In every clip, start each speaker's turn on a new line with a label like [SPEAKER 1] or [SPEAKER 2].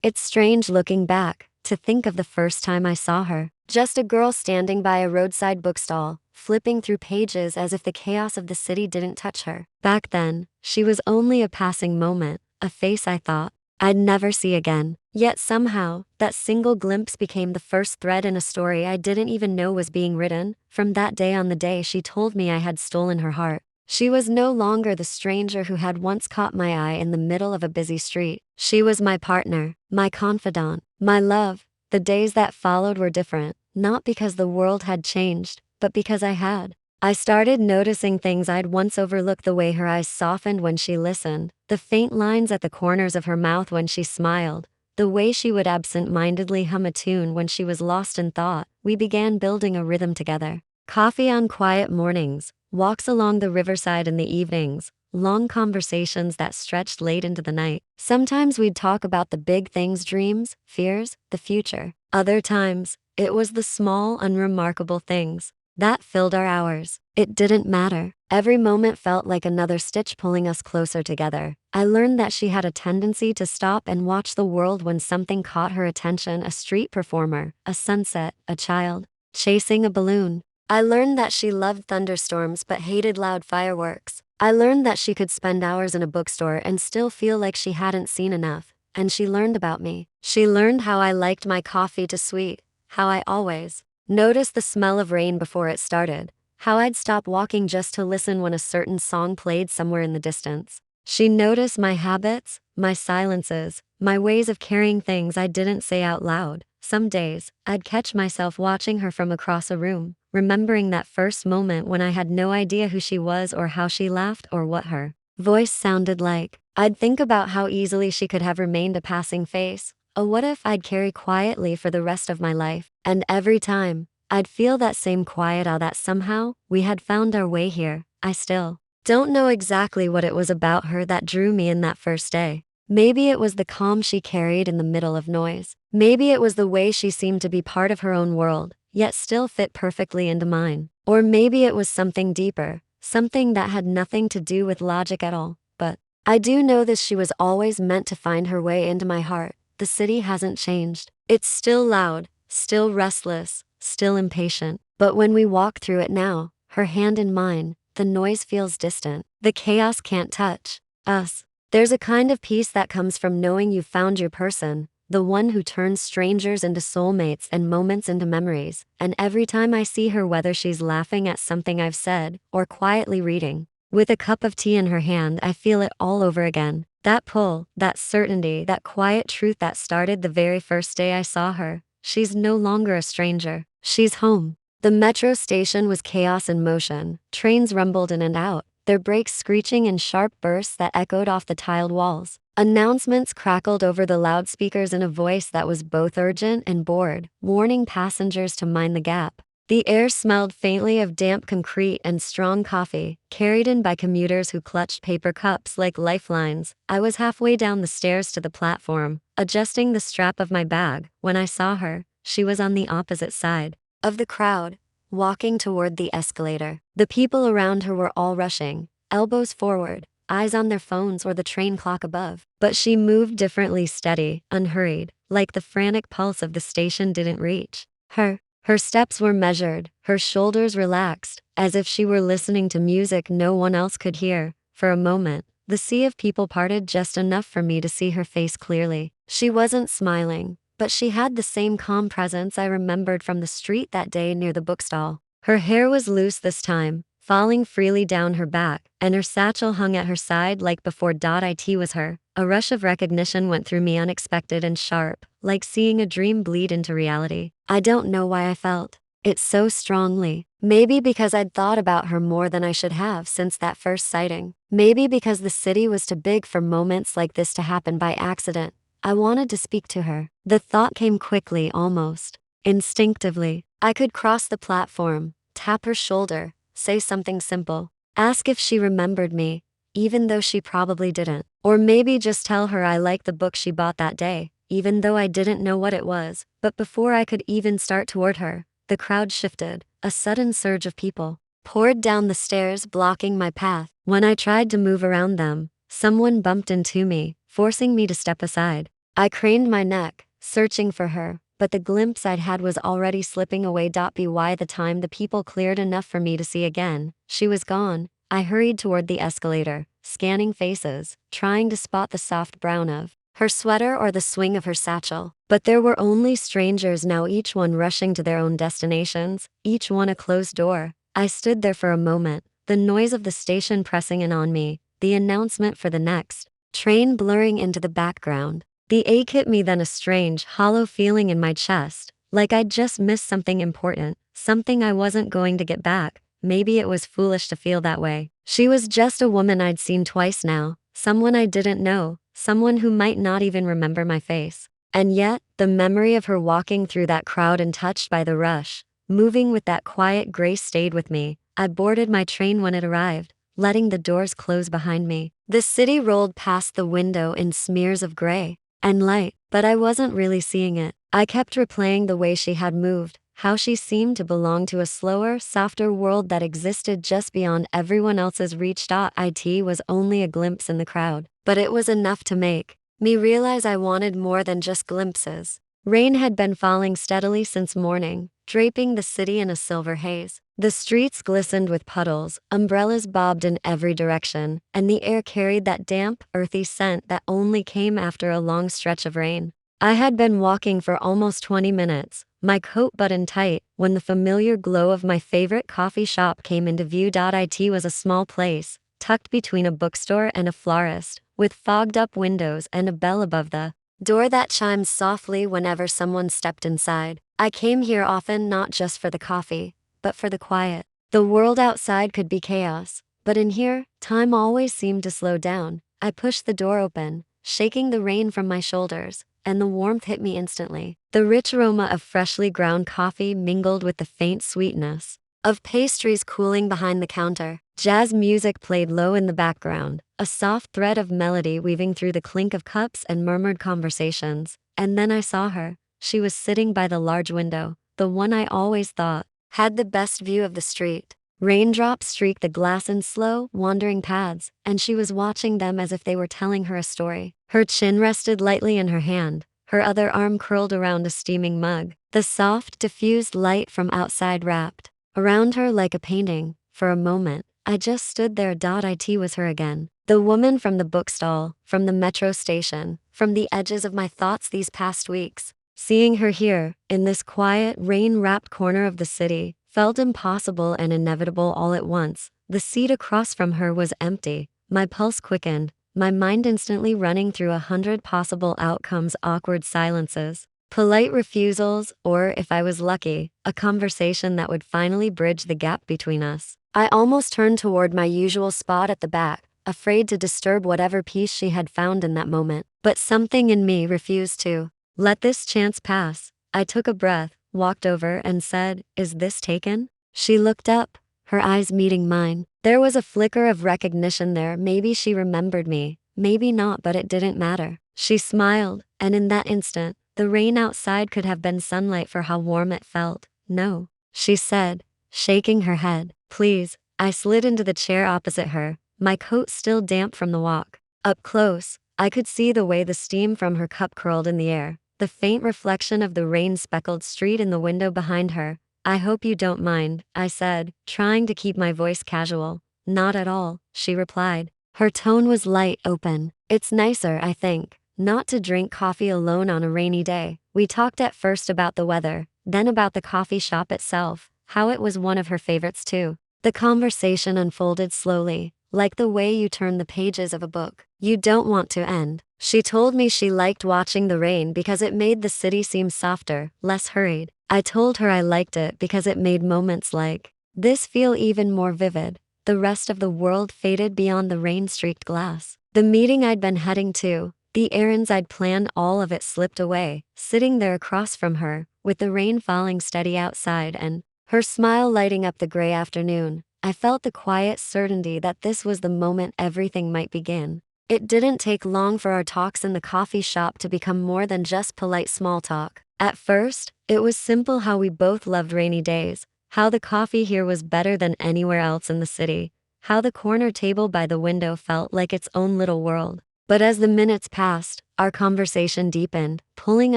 [SPEAKER 1] It's strange looking back to think of the first time I saw her. Just a girl standing by a roadside bookstall, flipping through pages as if the chaos of the city didn't touch her. Back then, she was only a passing moment, a face I thought I'd never see again. Yet somehow, that single glimpse became the first thread in a story I didn't even know was being written. From that day on, the day she told me I had stolen her heart, she was no longer the stranger who had once caught my eye in the middle of a busy street. She was my partner, my confidant, my love. The days that followed were different, not because the world had changed, but because I had. I started noticing things I'd once overlooked: the way her eyes softened when she listened, the faint lines at the corners of her mouth when she smiled, the way she would absent-mindedly hum a tune when she was lost in thought. We began building a rhythm together. Coffee on quiet mornings, walks along the riverside in the evenings, long conversations that stretched late into the night. Sometimes we'd talk about the big things: dreams, fears, the future. Other times, it was the small, unremarkable things that filled our hours. It didn't matter. Every moment felt like another stitch pulling us closer together. I learned that she had a tendency to stop and watch the world when something caught her attention: a street performer, a sunset, a child chasing a balloon. I learned that she loved thunderstorms but hated loud fireworks. I learned that she could spend hours in a bookstore and still feel like she hadn't seen enough. And she learned about me. She learned how I liked my coffee too sweet, how I always noticed the smell of rain before it started, how I'd stop walking just to listen when a certain song played somewhere in the distance. She noticed my habits, my silences, my ways of carrying things I didn't say out loud. Some days, I'd catch myself watching her from across a room, remembering that first moment when I had no idea who she was or how she laughed or what her voice sounded like. I'd think about how easily she could have remained a passing face, a what if I'd carry quietly for the rest of my life. And every time, I'd feel that same quiet awe that somehow we had found our way here. I still don't know exactly what it was about her that drew me in that first day. Maybe it was the calm she carried in the middle of noise. Maybe it was the way she seemed to be part of her own world, yet still fit perfectly into mine. Or maybe it was something deeper, something that had nothing to do with logic at all. But I do know this: she was always meant to find her way into my heart. The city hasn't changed. It's still loud, still restless, still impatient. But when we walk through it now, her hand in mine, the noise feels distant. The chaos can't touch us. There's a kind of peace that comes from knowing you've found your person, the one who turns strangers into soulmates and moments into memories. And every time I see her, whether she's laughing at something I've said or quietly reading with a cup of tea in her hand, I feel it all over again. That pull, that certainty, that quiet truth that started the very first day I saw her. She's no longer a stranger. She's home. The metro station was chaos in motion. Trains rumbled in and out, their brakes screeching in sharp bursts that echoed off the tiled walls. Announcements crackled over the loudspeakers in a voice that was both urgent and bored, warning passengers to mind the gap. The air smelled faintly of damp concrete and strong coffee, carried in by commuters who clutched paper cups like lifelines. I was halfway down the stairs to the platform, adjusting the strap of my bag, when I saw her. She was on the opposite side of the crowd, walking toward the escalator. The people around her were all rushing, elbows forward, eyes on their phones or the train clock above. But she moved differently: steady, unhurried, like the frantic pulse of the station didn't reach her. Her steps were measured, her shoulders relaxed, as if she were listening to music no one else could hear. For a moment, the sea of people parted just enough for me to see her face clearly. She wasn't smiling, but she had the same calm presence I remembered from the street that day near the bookstall. Her hair was loose this time, falling freely down her back, and her satchel hung at her side like before. It was her. A rush of recognition went through me, unexpected and sharp, like seeing a dream bleed into reality. I don't know why I felt it so strongly. Maybe because I'd thought about her more than I should have since that first sighting. Maybe because the city was too big for moments like this to happen by accident. I wanted to speak to her. The thought came quickly, almost instinctively. I could cross the platform, tap her shoulder, say something simple, ask if she remembered me, even though she probably didn't. Or maybe just tell her I liked the book she bought that day, even though I didn't know what it was. But before I could even start toward her, the crowd shifted. A sudden surge of people poured down the stairs, blocking my path. When I tried to move around them, someone bumped into me, forcing me to step aside. I craned my neck, searching for her, but the glimpse I'd had was already slipping away. By the time the people cleared enough for me to see again, she was gone. I hurried toward the escalator, scanning faces, trying to spot the soft brown of her sweater or the swing of her satchel. But there were only strangers now, each one rushing to their own destinations, each one a closed door. I stood there for a moment, the noise of the station pressing in on me, the announcement for the next train blurring into the background. The ache hit me, then a strange, hollow feeling in my chest, like I'd just missed something important, something I wasn't going to get back. Maybe it was foolish to feel that way. She was just a woman I'd seen twice now, someone I didn't know, someone who might not even remember my face. And yet, the memory of her walking through that crowd untouched by the rush, moving with that quiet grace, stayed with me. I boarded my train when it arrived, letting the doors close behind me. The city rolled past the window in smears of gray and light, but I wasn't really seeing it. I kept replaying the way she had moved, how she seemed to belong to a slower, softer world that existed just beyond everyone else's reach. It was only a glimpse in the crowd, but it was enough to make me realize I wanted more than just glimpses. Rain had been falling steadily since morning, draping the city in a silver haze. The streets glistened with puddles, umbrellas bobbed in every direction, and the air carried that damp, earthy scent that only came after a long stretch of rain. I had been walking for almost 20 minutes, my coat buttoned tight, when the familiar glow of my favorite coffee shop came into view. It was a small place, tucked between a bookstore and a florist, with fogged-up windows and a bell above the door that chimed softly whenever someone stepped inside. I came here often, not just for the coffee, but for the quiet. The world outside could be chaos, but in here, time always seemed to slow down. I pushed the door open, shaking the rain from my shoulders, and the warmth hit me instantly. The rich aroma of freshly ground coffee mingled with the faint sweetness of pastries cooling behind the counter. Jazz music played low in the background, a soft thread of melody weaving through the clink of cups and murmured conversations. And then I saw her. She was sitting by the large window, the one I always thought had the best view of the street. Raindrops streaked the glass in slow, wandering paths, and she was watching them as if they were telling her a story. Her chin rested lightly in her hand, her other arm curled around a steaming mug. The soft, diffused light from outside wrapped around her like a painting. For a moment, I just stood there. It was her again. The woman from the bookstall, from the metro station, from the edges of my thoughts these past weeks. Seeing her here, in this quiet, rain-wrapped corner of the city, felt impossible and inevitable all at once. The seat across from her was empty. My pulse quickened, my mind instantly running through 100 possible outcomes, awkward silences, polite refusals, or, if I was lucky, a conversation that would finally bridge the gap between us. I almost turned toward my usual spot at the back, afraid to disturb whatever peace she had found in that moment. But something in me refused to let this chance pass. I took a breath, walked over, and said, "Is this taken?" She looked up, her eyes meeting mine. There was a flicker of recognition there. Maybe she remembered me, maybe not, but it didn't matter. She smiled, and in that instant, the rain outside could have been sunlight for how warm it felt. "No," she said, shaking her head. "Please." I slid into the chair opposite her, my coat still damp from the walk. Up close, I could see the way the steam from her cup curled in the air, the faint reflection of the rain-speckled street in the window behind her. "I hope you don't mind," I said, trying to keep my voice casual. "Not at all," she replied. Her tone was light, open. "It's nicer, I think, not to drink coffee alone on a rainy day." We talked at first about the weather, then about the coffee shop itself, how it was one of her favorites too. The conversation unfolded slowly, like the way you turn the pages of a book you don't want to end. She told me she liked watching the rain because it made the city seem softer, less hurried. I told her I liked it because it made moments like this feel even more vivid. The rest of the world faded beyond the rain-streaked glass. The meeting I'd been heading to, the errands I'd planned, all of it slipped away, sitting there across from her, with the rain falling steady outside and her smile lighting up the gray afternoon. I felt the quiet certainty that this was the moment everything might begin. It didn't take long for our talks in the coffee shop to become more than just polite small talk. At first, it was simple: how we both loved rainy days, how the coffee here was better than anywhere else in the city, how the corner table by the window felt like its own little world. But as the minutes passed, our conversation deepened, pulling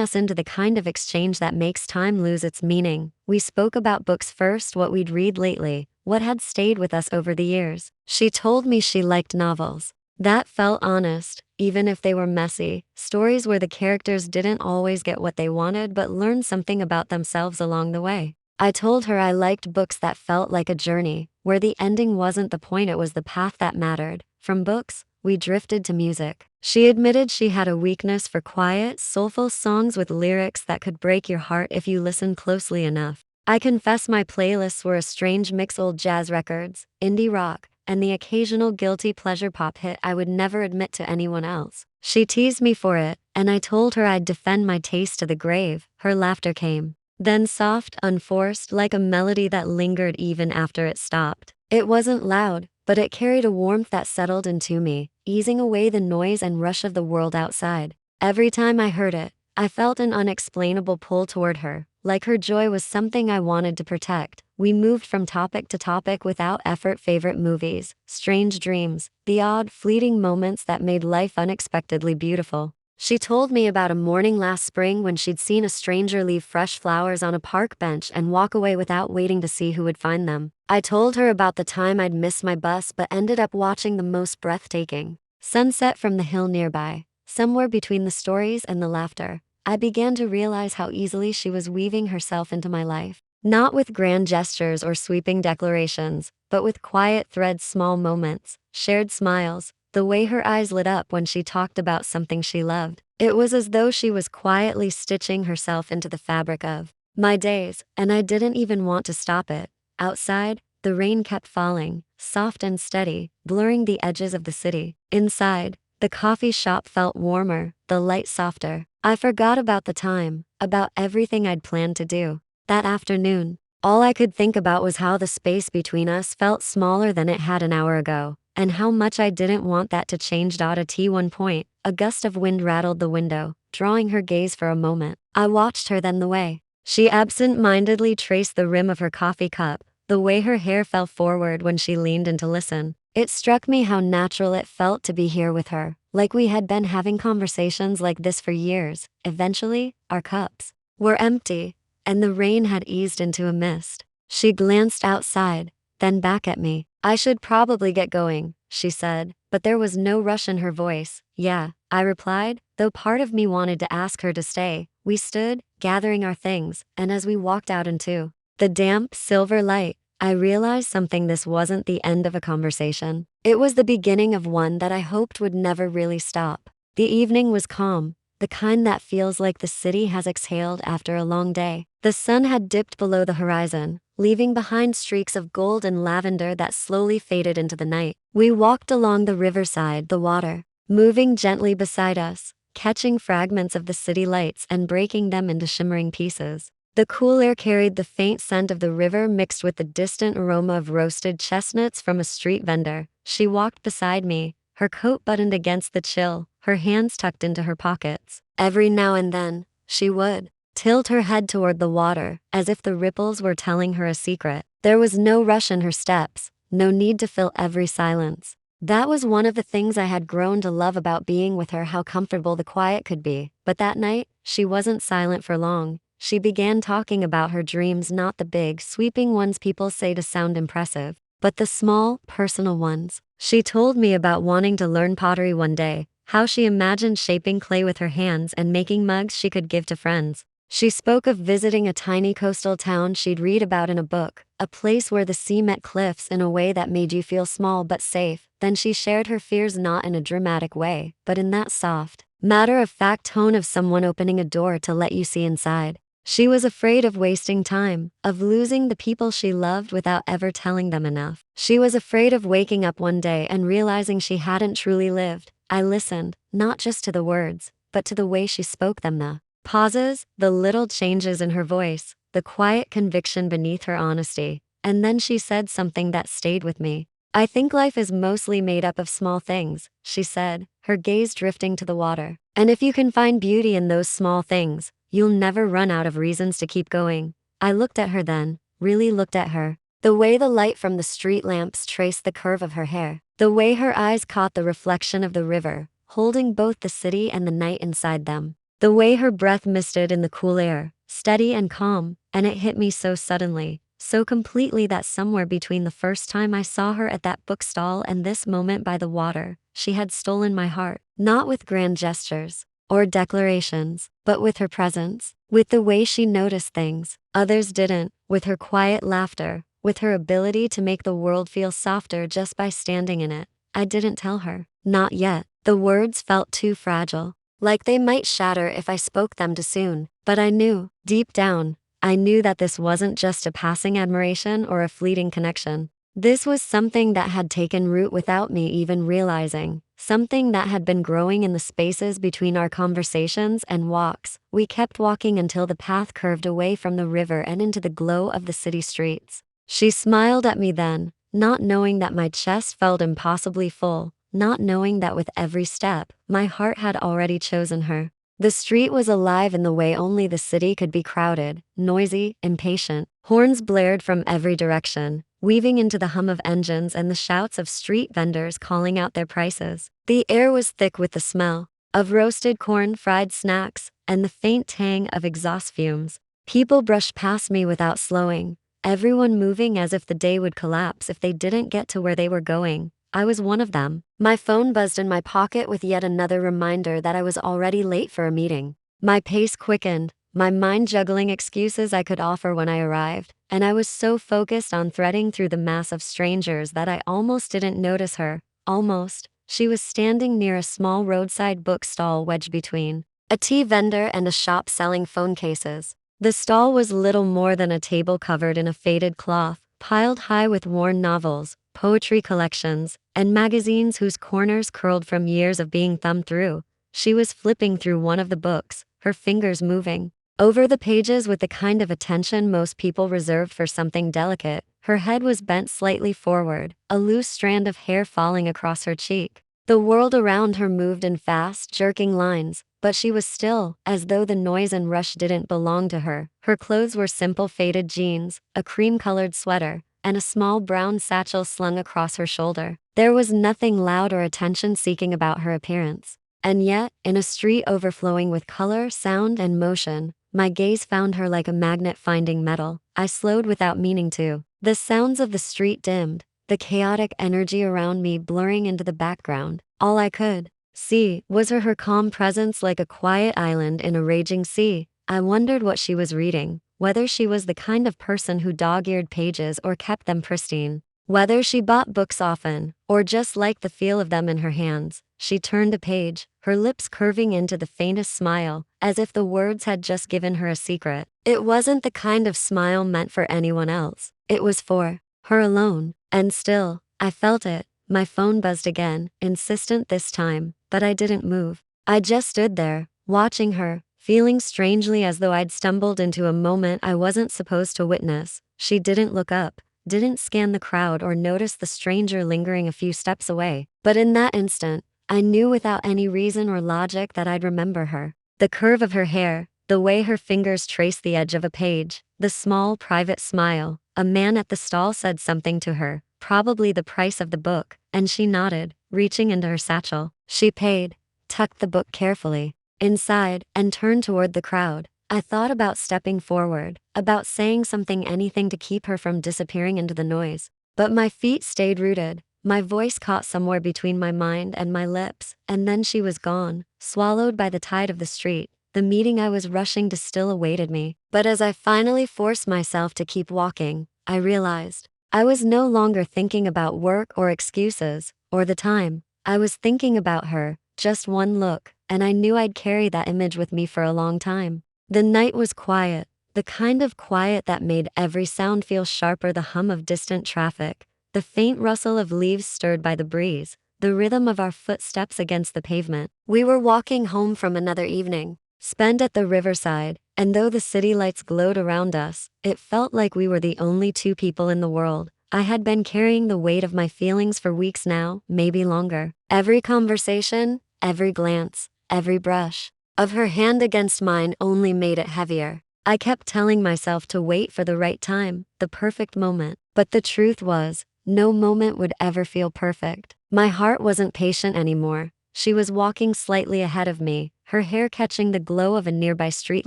[SPEAKER 1] us into the kind of exchange that makes time lose its meaning. We spoke about books first, what we'd read lately, what had stayed with us over the years. She told me she liked novels. That felt honest, even if they were messy, stories where the characters didn't always get what they wanted but learned something about themselves along the way. I told her I liked books that felt like a journey, where the ending wasn't the point, it was the path that mattered. From books, we drifted to music. She admitted she had a weakness for quiet, soulful songs with lyrics that could break your heart if you listened closely enough. I confess my playlists were a strange mix: old jazz records, indie rock, and the occasional guilty pleasure pop hit I would never admit to anyone else. She teased me for it, and I told her I'd defend my taste to the grave. Her laughter came. Then soft, unforced, like a melody that lingered even after it stopped. It wasn't loud, but it carried a warmth that settled into me, easing away the noise and rush of the world outside. Every time I heard it, I felt an unexplainable pull toward her, like her joy was something I wanted to protect. We moved from topic to topic without effort: favorite movies, strange dreams, the odd, fleeting moments that made life unexpectedly beautiful. She told me about a morning last spring when she'd seen a stranger leave fresh flowers on a park bench and walk away without waiting to see who would find them. I told her about the time I'd missed my bus but ended up watching the most breathtaking sunset from the hill nearby. Somewhere between the stories and the laughter, I began to realize how easily she was weaving herself into my life. Not with grand gestures or sweeping declarations, but with quiet threads, small moments, shared smiles, the way her eyes lit up when she talked about something she loved. It was as though she was quietly stitching herself into the fabric of my days, and I didn't even want to stop it. Outside, the rain kept falling, soft and steady, blurring the edges of the city. Inside, the coffee shop felt warmer, the light softer. I forgot about the time, about everything I'd planned to do. That afternoon, all I could think about was how the space between us felt smaller than it had an hour ago, and how much I didn't want that to change. At one point, a gust of wind rattled the window, drawing her gaze for a moment. I watched her, then the way she absent-mindedly traced the rim of her coffee cup, the way her hair fell forward when she leaned in to listen. It struck me how natural it felt to be here with her, like we had been having conversations like this for years. Eventually, our cups were empty, and the rain had eased into a mist. She glanced outside, then back at me. I should probably get going, she said, but there was no rush in her voice. Yeah, I replied, though part of me wanted to ask her to stay. We stood, gathering our things, and as we walked out into the damp, silver light, I realized something: this wasn't the end of a conversation. It was the beginning of one that I hoped would never really stop. The evening was calm, the kind that feels like the city has exhaled after a long day. The sun had dipped below the horizon, leaving behind streaks of gold and lavender that slowly faded into the night. We walked along the riverside, the water moving gently beside us, catching fragments of the city lights and breaking them into shimmering pieces. The cool air carried the faint scent of the river mixed with the distant aroma of roasted chestnuts from a street vendor. She walked beside me, her coat buttoned against the chill, her hands tucked into her pockets. Every now and then, she would tilt her head toward the water, as if the ripples were telling her a secret. There was no rush in her steps, no need to fill every silence. That was one of the things I had grown to love about being with her: how comfortable the quiet could be. But that night, she wasn't silent for long. She began talking about her dreams, not the big, sweeping ones people say to sound impressive, but the small, personal ones. She told me about wanting to learn pottery one day, how she imagined shaping clay with her hands and making mugs she could give to friends. She spoke of visiting a tiny coastal town she'd read about in a book, a place where the sea met cliffs in a way that made you feel small but safe. Then she shared her fears, not in a dramatic way, but in that soft, matter-of-fact tone of someone opening a door to let you see inside. She was afraid of wasting time, of losing the people she loved without ever telling them enough. She was afraid of waking up one day and realizing she hadn't truly lived. I listened, not just to the words, but to the way she spoke them: the pauses, the little changes in her voice, the quiet conviction beneath her honesty. And then she said something that stayed with me. I think life is mostly made up of small things, she said, her gaze drifting to the water. And if you can find beauty in those small things, you'll never run out of reasons to keep going. I looked at her then, really looked at her. The way the light from the street lamps traced the curve of her hair, the way her eyes caught the reflection of the river, holding both the city and the night inside them. The way her breath misted in the cool air, steady and calm, and it hit me so suddenly, so completely that somewhere between the first time I saw her at that bookstall and this moment by the water, she had stolen my heart, not with grand gestures or declarations, but with her presence, with the way she noticed things others didn't, with her quiet laughter, with her ability to make the world feel softer just by standing in it. I didn't tell her, not yet. The words felt too fragile, like they might shatter if I spoke them too soon, but I knew, deep down, I knew that this wasn't just a passing admiration or a fleeting connection. This was something that had taken root without me even realizing, something that had been growing in the spaces between our conversations and walks. We kept walking until the path curved away from the river and into the glow of the city streets. She smiled at me then, not knowing that my chest felt impossibly full, not knowing that with every step, my heart had already chosen her. The street was alive in the way only the city could be: crowded, noisy, impatient. Horns blared from every direction, weaving into the hum of engines and the shouts of street vendors calling out their prices. The air was thick with the smell of roasted corn, fried snacks, and the faint tang of exhaust fumes. People brushed past me without slowing, everyone moving as if the day would collapse if they didn't get to where they were going. I was one of them. My phone buzzed in my pocket with yet another reminder that I was already late for a meeting. My pace quickened, my mind juggling excuses I could offer when I arrived, and I was so focused on threading through the mass of strangers that I almost didn't notice her. Almost. She was standing near a small roadside bookstall wedged between a tea vendor and a shop selling phone cases. The stall was little more than a table covered in a faded cloth, piled high with worn novels, poetry collections, and magazines whose corners curled from years of being thumbed through. She was flipping through one of the books, her fingers moving over the pages with the kind of attention most people reserved for something delicate. Her head was bent slightly forward, a loose strand of hair falling across her cheek. The world around her moved in fast, jerking lines, but she was still, as though the noise and rush didn't belong to her. Her clothes were simple faded jeans, a cream-colored sweater, and a small brown satchel slung across her shoulder. There was nothing loud or attention-seeking about her appearance. And yet, in a street overflowing with color, sound, and motion, my gaze found her like a magnet finding metal. I slowed without meaning to. The sounds of the street dimmed, the chaotic energy around me blurring into the background. All I could see was her calm presence like a quiet island in a raging sea. I wondered what she was reading, whether she was the kind of person who dog-eared pages or kept them pristine, whether she bought books often, or just liked the feel of them in her hands. She turned a page, her lips curving into the faintest smile, as if the words had just given her a secret. It wasn't the kind of smile meant for anyone else. It was for her alone. And still, I felt it. My phone buzzed again, insistent this time, but I didn't move. I just stood there, watching her, feeling strangely as though I'd stumbled into a moment I wasn't supposed to witness. She didn't look up, didn't scan the crowd or notice the stranger lingering a few steps away. But in that instant, I knew without any reason or logic that I'd remember her. The curve of her hair, the way her fingers traced the edge of a page, the small private smile. A man at the stall said something to her, probably the price of the book, and she nodded, reaching into her satchel. She paid, tucked the book carefully inside, and turned toward the crowd. I thought about stepping forward, about saying something, anything to keep her from disappearing into the noise. But my feet stayed rooted, my voice caught somewhere between my mind and my lips, and then she was gone, swallowed by the tide of the street. The meeting I was rushing to still awaited me, but as I finally forced myself to keep walking, I realized I was no longer thinking about work or excuses, or the time. I was thinking about her, just one look, and I knew I'd carry that image with me for a long time. The night was quiet, the kind of quiet that made every sound feel sharper: the hum of distant traffic, the faint rustle of leaves stirred by the breeze, the rhythm of our footsteps against the pavement. We were walking home from another evening, spent at the riverside, and though the city lights glowed around us, it felt like we were the only two people in the world. I had been carrying the weight of my feelings for weeks now, maybe longer. Every conversation, every glance, every brush of her hand against mine only made it heavier. I kept telling myself to wait for the right time, the perfect moment. But the truth was, no moment would ever feel perfect. My heart wasn't patient anymore. She was walking slightly ahead of me, her hair catching the glow of a nearby street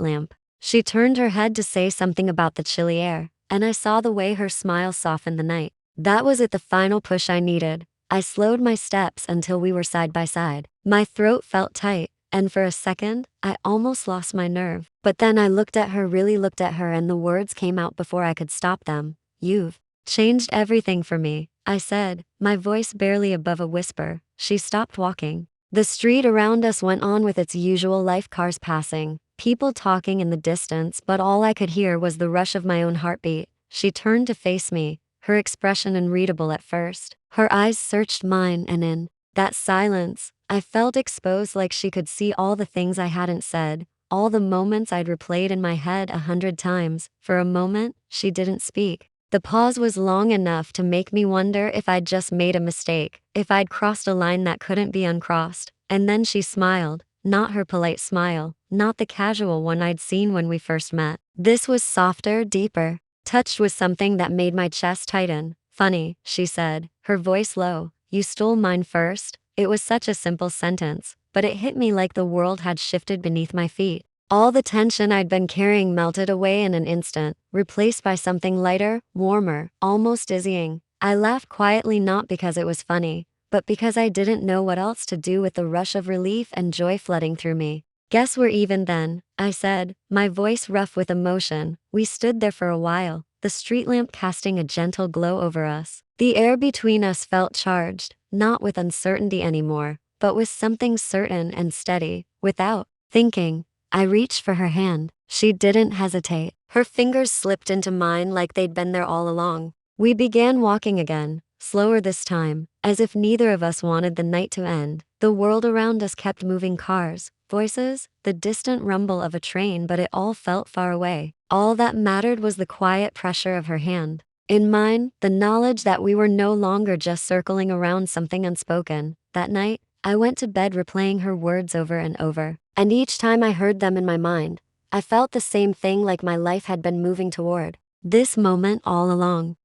[SPEAKER 1] lamp. She turned her head to say something about the chilly air, and I saw the way her smile softened the night. That was it, the final push I needed. I slowed my steps until we were side by side. My throat felt tight, and for a second, I almost lost my nerve. But then I really looked at her, and the words came out before I could stop them. "You've changed everything for me," I said, my voice barely above a whisper. She stopped walking. The street around us went on with its usual life, cars passing, people talking in the distance, but all I could hear was the rush of my own heartbeat. She turned to face me, her expression unreadable at first. Her eyes searched mine, and in that silence, I felt exposed, like she could see all the things I hadn't said, all the moments I'd replayed in my head 100 times. For a moment, she didn't speak. The pause was long enough to make me wonder if I'd just made a mistake, if I'd crossed a line that couldn't be uncrossed. And then she smiled, not her polite smile, not the casual one I'd seen when we first met. This was softer, deeper, touched with something that made my chest tighten. "Funny," she said, her voice low. "You stole mine first." It was such a simple sentence, but it hit me like the world had shifted beneath my feet. All the tension I'd been carrying melted away in an instant, replaced by something lighter, warmer, almost dizzying. I laughed quietly, not because it was funny, but because I didn't know what else to do with the rush of relief and joy flooding through me. "Guess we're even then," I said, my voice rough with emotion. We stood there for a while, the street lamp casting a gentle glow over us. The air between us felt charged, not with uncertainty anymore, but with something certain and steady. Without thinking, I reached for her hand. She didn't hesitate. Her fingers slipped into mine like they'd been there all along. We began walking again, slower this time, as if neither of us wanted the night to end. The world around us kept moving, cars, voices, the distant rumble of a train, but it all felt far away. All that mattered was the quiet pressure of her hand in mine, the knowledge that we were no longer just circling around something unspoken. That night, I went to bed replaying her words over and over, and each time I heard them in my mind, I felt the same thing, like my life had been moving toward this moment all along.